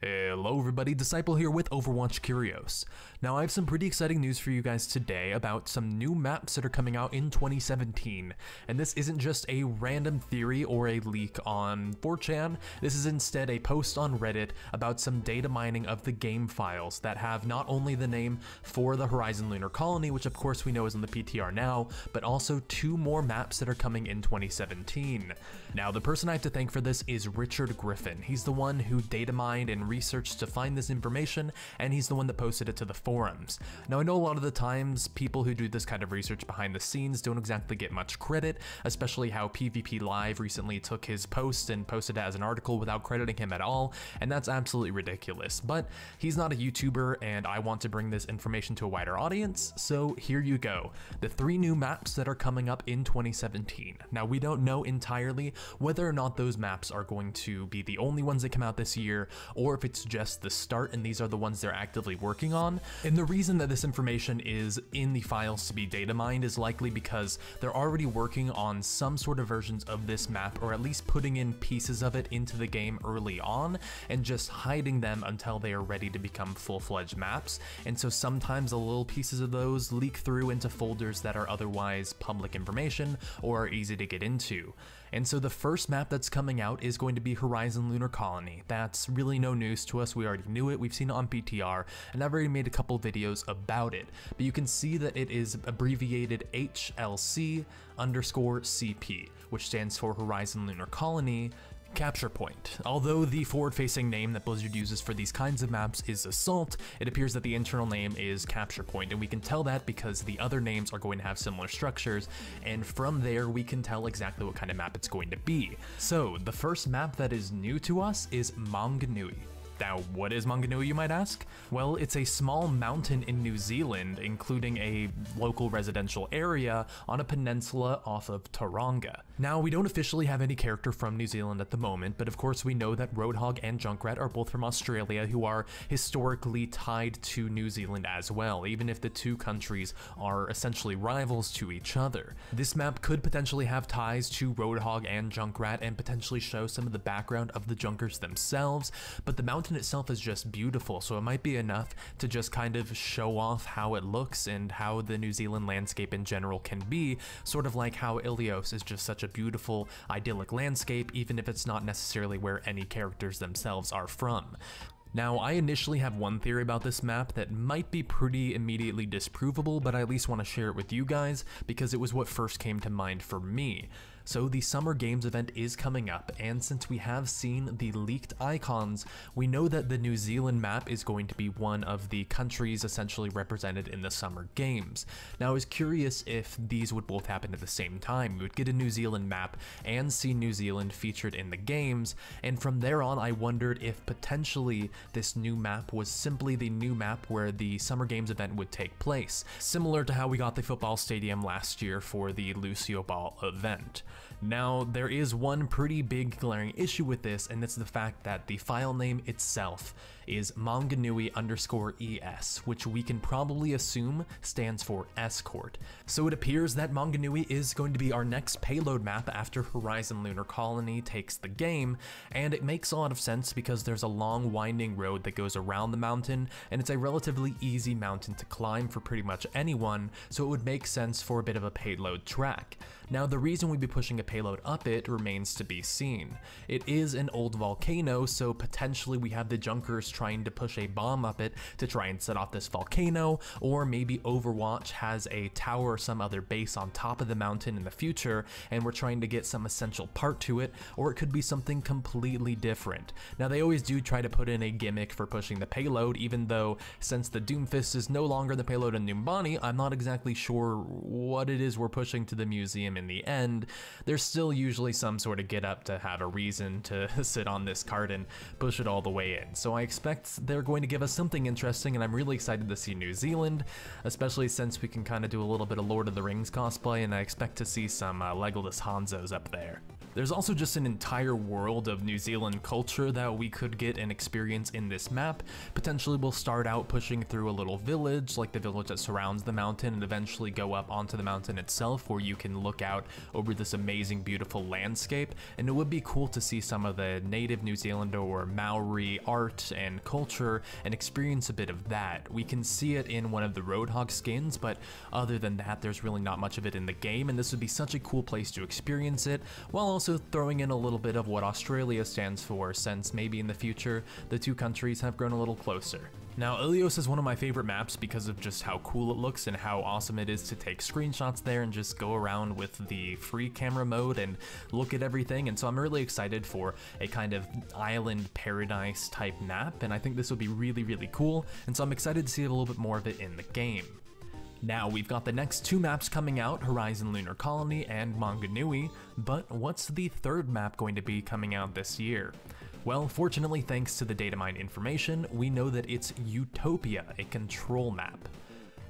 Hello everybody, Disciple here with Overwatch Curios. Now I have some pretty exciting news for you guys today about some new maps that are coming out in 2017, and this isn't just a random theory or a leak on 4chan, this is instead a post on Reddit about some data mining of the game files that have not only the name for the Horizon Lunar Colony, which of course we know is on the PTR now, but also two more maps that are coming in 2017. Now the person I have to thank for this is Richard Griffin. He's the one who data mined and researched to find this information, and he's the one that posted it to the forums. Now I know a lot of the times people who do this kind of research behind the scenes don't exactly get much credit, especially how PvP Live recently took his post and posted it as an article without crediting him at all, and that's absolutely ridiculous. But he's not a YouTuber and I want to bring this information to a wider audience, so here you go. The three new maps that are coming up in 2017. Now we don't know entirely whether or not those maps are going to be the only ones that come out this year, or if it's just the start and these are the ones they're actively working on. And the reason that this information is in the files to be data mined is likely because they're already working on some sort of versions of this map, or at least putting in pieces of it into the game early on and just hiding them until they are ready to become full-fledged maps. And so sometimes the little pieces of those leak through into folders that are otherwise public information or are easy to get into. And so the first map that's coming out is going to be Horizon Lunar Colony. That's really no news to us, we already knew it, we've seen it on PTR, and I've already made a couple videos about it. But you can see that it is abbreviated HLC_CP, which stands for Horizon Lunar Colony Capture Point. Although the forward-facing name that Blizzard uses for these kinds of maps is Assault, it appears that the internal name is Capture Point, and we can tell that because the other names are going to have similar structures, and from there we can tell exactly what kind of map it's going to be. So the first map that is new to us is Manganui. Now, what is Manganui, you might ask? Well, it's a small mountain in New Zealand, including a local residential area on a peninsula off of Tauranga. Now, we don't officially have any character from New Zealand at the moment, but of course we know that Roadhog and Junkrat are both from Australia, who are historically tied to New Zealand as well, even if the two countries are essentially rivals to each other. This map could potentially have ties to Roadhog and Junkrat and potentially show some of the background of the Junkers themselves, but the mountain itself is just beautiful, so it might be enough to just kind of show off how it looks and how the New Zealand landscape in general can be, sort of like how Ilios is just such a beautiful, idyllic landscape, even if it's not necessarily where any characters themselves are from. Now, I initially have one theory about this map that might be pretty immediately disprovable, but I at least want to share it with you guys because it was what first came to mind for me. So the Summer Games event is coming up, and since we have seen the leaked icons, we know that the New Zealand map is going to be one of the countries essentially represented in the Summer Games. Now I was curious if these would both happen at the same time. We would get a New Zealand map and see New Zealand featured in the games, and from there on I wondered if potentially this new map was simply the new map where the Summer Games event would take place, similar to how we got the football stadium last year for the Lucio Ball event. Now, there is one pretty big glaring issue with this, and it's the fact that the file name itself is Manganui_ES, which we can probably assume stands for escort. So it appears that Manganui is going to be our next payload map after Horizon Lunar Colony takes the game, and it makes a lot of sense because there's a long winding road that goes around the mountain, and it's a relatively easy mountain to climb for pretty much anyone, so it would make sense for a bit of a payload track. Now, the reason we'd be pushing a payload up it remains to be seen. It is an old volcano, so potentially we have the Junkers trying to push a bomb up it to try and set off this volcano, or maybe Overwatch has a tower or some other base on top of the mountain in the future and we're trying to get some essential part to it, or it could be something completely different. Now they always do try to put in a gimmick for pushing the payload, even though since the Doomfist is no longer the payload in Numbani, I'm not exactly sure what it is we're pushing to the museum in the end. There's still usually some sort of get up to have a reason to sit on this cart and push it all the way in. So I expect they're going to give us something interesting, and I'm really excited to see New Zealand, especially since we can kind of do a little bit of Lord of the Rings cosplay, and I expect to see some Legolas Hanzos up there. There's also just an entire world of New Zealand culture that we could get and experience in this map. Potentially we'll start out pushing through a little village, like the village that surrounds the mountain, and eventually go up onto the mountain itself where you can look out over this amazing, beautiful landscape. And it would be cool to see some of the native New Zealander or Maori art and culture and experience a bit of that. We can see it in one of the Roadhog skins, but other than that, there's really not much of it in the game, and this would be such a cool place to experience it, while also throwing in a little bit of what Australia stands for, since maybe in the future the two countries have grown a little closer. Now, Ilios is one of my favorite maps because of just how cool it looks and how awesome it is to take screenshots there and just go around with the free camera mode and look at everything, and so I'm really excited for a kind of island paradise type map, and I think this will be really, really cool, and so I'm excited to see a little bit more of it in the game. Now, we've got the next two maps coming out, Horizon Lunar Colony and Manganui, but what's the third map going to be coming out this year? Well, fortunately, thanks to the data mine information, we know that it's Utopia, a control map.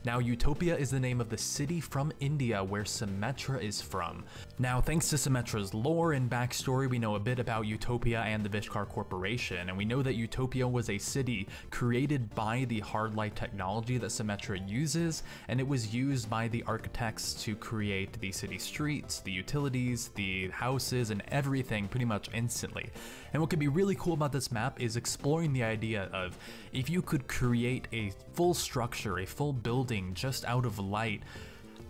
Now, Utopia is the name of the city from India where Symmetra is from. Now, thanks to Symmetra's lore and backstory, we know a bit about Utopia and the Vishkar Corporation, and we know that Utopia was a city created by the hardlight technology that Symmetra uses, and it was used by the architects to create the city streets, the utilities, the houses, and everything pretty much instantly. And what could be really cool about this map is exploring the idea of if you could create a full structure, a full building just out of light,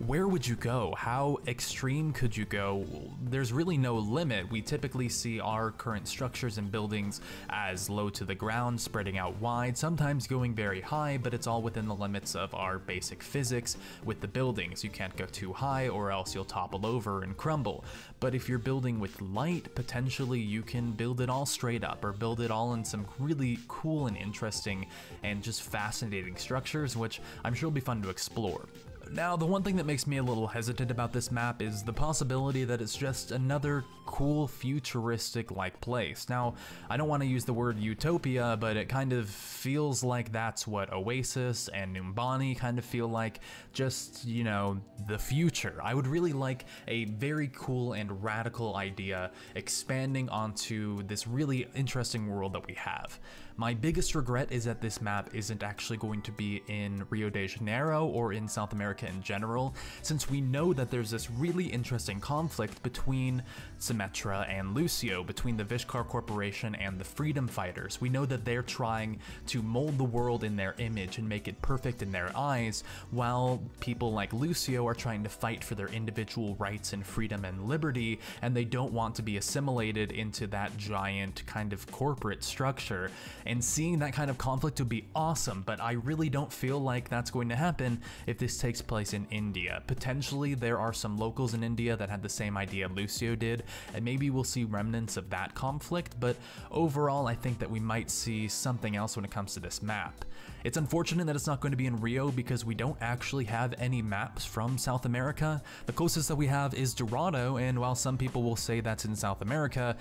where would you go? How extreme could you go? There's really no limit. We typically see our current structures and buildings as low to the ground, spreading out wide, sometimes going very high, but it's all within the limits of our basic physics with the buildings. You can't go too high or else you'll topple over and crumble. But if you're building with light, potentially you can build it all straight up or build it all in some really cool and interesting and just fascinating structures, which I'm sure will be fun to explore. Now, the one thing that makes me a little hesitant about this map is the possibility that it's just another cool futuristic-like place. Now, I don't want to use the word utopia, but it kind of feels like that's what Oasis and Numbani kind of feel like, just, you know, the future. I would really like a very cool and radical idea expanding onto this really interesting world that we have. My biggest regret is that this map isn't actually going to be in Rio de Janeiro or in South America in general, since we know that there's this really interesting conflict between Symmetra and Lucio, between the Vishkar Corporation and the Freedom Fighters. We know that they're trying to mold the world in their image and make it perfect in their eyes, while people like Lucio are trying to fight for their individual rights and freedom and liberty, and they don't want to be assimilated into that giant kind of corporate structure. And seeing that kind of conflict would be awesome, but I really don't feel like that's going to happen if this takes place in India. Potentially there are some locals in India that had the same idea Lucio did, and maybe we'll see remnants of that conflict, but overall I think that we might see something else when it comes to this map. It's unfortunate that it's not going to be in Rio because we don't actually have any maps from South America. The closest that we have is Dorado, and while some people will say that's in South America,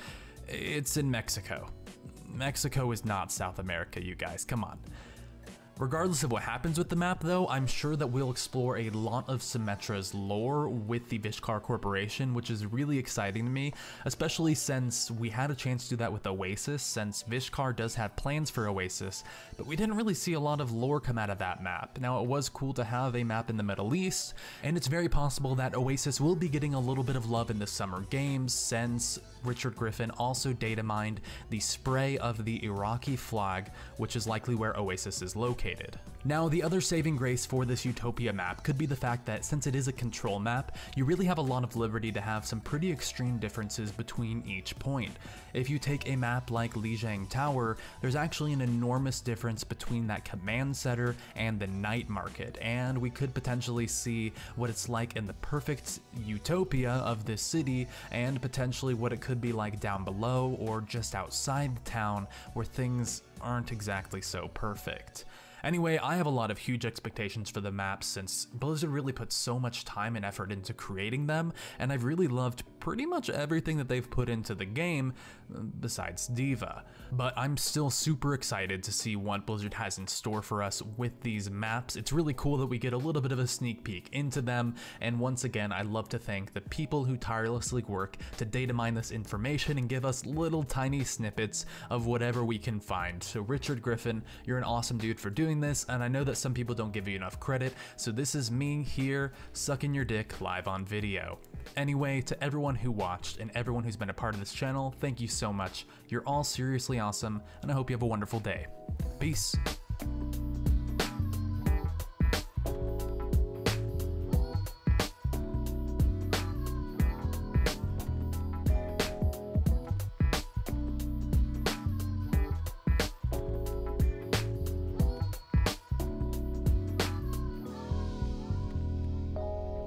it's in Mexico. Mexico is not South America, you guys, come on. Regardless of what happens with the map though, I'm sure that we'll explore a lot of Symmetra's lore with the Vishkar Corporation, which is really exciting to me, especially since we had a chance to do that with Oasis, since Vishkar does have plans for Oasis, but we didn't really see a lot of lore come out of that map. Now, it was cool to have a map in the Middle East, and it's very possible that Oasis will be getting a little bit of love in the summer games, since Richard Griffin also data mined the spray of the Iraqi flag, which is likely where Oasis is located. Now, the other saving grace for this Utopia map could be the fact that since it is a control map, you really have a lot of liberty to have some pretty extreme differences between each point. If you take a map like Lijiang Tower, there's actually an enormous difference between that command center and the night market, and we could potentially see what it's like in the perfect utopia of this city, and potentially what it could be like down below or just outside the town where things aren't exactly so perfect. Anyway, I have a lot of huge expectations for the maps since Blizzard really put so much time and effort into creating them, and I've really loved pretty much everything that they've put into the game, besides D.Va. But I'm still super excited to see what Blizzard has in store for us with these maps. It's really cool that we get a little bit of a sneak peek into them, and once again, I'd love to thank the people who tirelessly work to data mine this information and give us little tiny snippets of whatever we can find. So Richard Griffin, you're an awesome dude for doing this, and I know that some people don't give you enough credit, so this is me here sucking your dick live on video. Anyway, to everyone who watched and everyone who's been a part of this channel, thank you so much. You're all seriously awesome, and I hope you have a wonderful day. Peace.